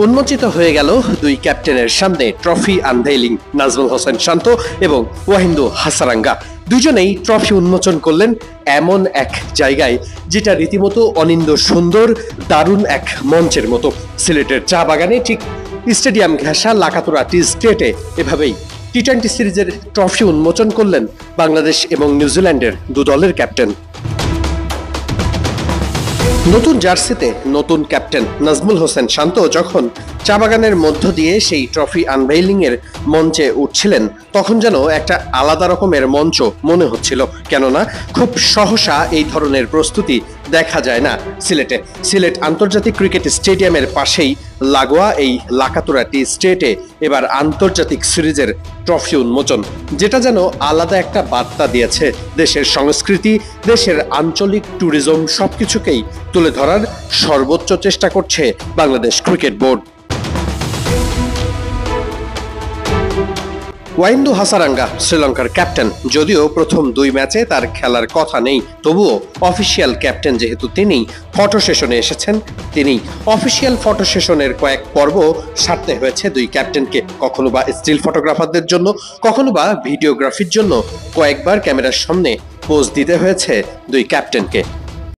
উন্মোচিত হয়ে গেল দুই ক্যাপ্টেনের সামনে ট্রফি আনভেইলিং। নাজমুল হোসেন শান্ত এবং ওয়াহিন্দু হাসারাঙ্গা দুজনেই ট্রফি উন্মোচন করলেন এমন এক জায়গায় যেটা রীতিমতো অনিন্দ্য সুন্দর, দারুণ এক মঞ্চের মতো। সিলেটের চা বাগানে ঠিক স্টেডিয়াম ঘেঁষা লাকাতুরা টি স্টেটে এভাবেই টি-20 সিরিজের ট্রফি উন্মোচন করলেন বাংলাদেশ এবং নিউজিল্যান্ডের দু দলের ক্যাপ্টেন। নতুন জার্সিতে নতুন ক্যাপ্টেন নাজমুল হোসেন শান্ত যখন চা বাগানের মধ্য দিয়ে সেই ট্রফি আনভেইলিং এর মঞ্চে উঠছিলেন, তখন যেন একটা আলাদা রকমের মঞ্চ মনে হচ্ছিল। কেননা খুব সহসা এই ধরনের প্রস্তুতি দেখা যায় না সিলেটে। সিলেট আন্তর্জাতিক ক্রিকেট স্টেডিয়ামের পাশেই লাগোয়া এই লাকাতুরা টি স্টেটে এবার আন্তর্জাতিক সিরিজের ট্রফি উন্মোচন, যেটা যেন আলাদা একটা বার্তা দিয়েছে। দেশের সংস্কৃতি, দেশের আঞ্চলিক ট্যুরিজম সবকিছুকেই তুলে ধরার সর্বোচ্চ চেষ্টা করছে বাংলাদেশ ক্রিকেট বোর্ড। ওয়াহিন্দু হাসারাঙ্গা শ্রীলঙ্কার ক্যাপ্টেন। যদিও প্রথম দুই ম্যাচে তার খেলার কথা নেই, তবুও অফিসিয়াল ক্যাপ্টেন যেহেতু তিনিই ফটো সেশনে এসেছেন, তিনি অফিসিয়াল ফটো সেশনের কয়েক পর্ব সারতে হয়েছে দুই ক্যাপ্টেনকে। কখনো বা স্টিল ফটোগ্রাফারদের জন্য, কখনো বা ভিডিওগ্রাফির জন্য কয়েকবার ক্যামেরার সামনে পোজ দিতে হয়েছে দুই ক্যাপ্টেনকে।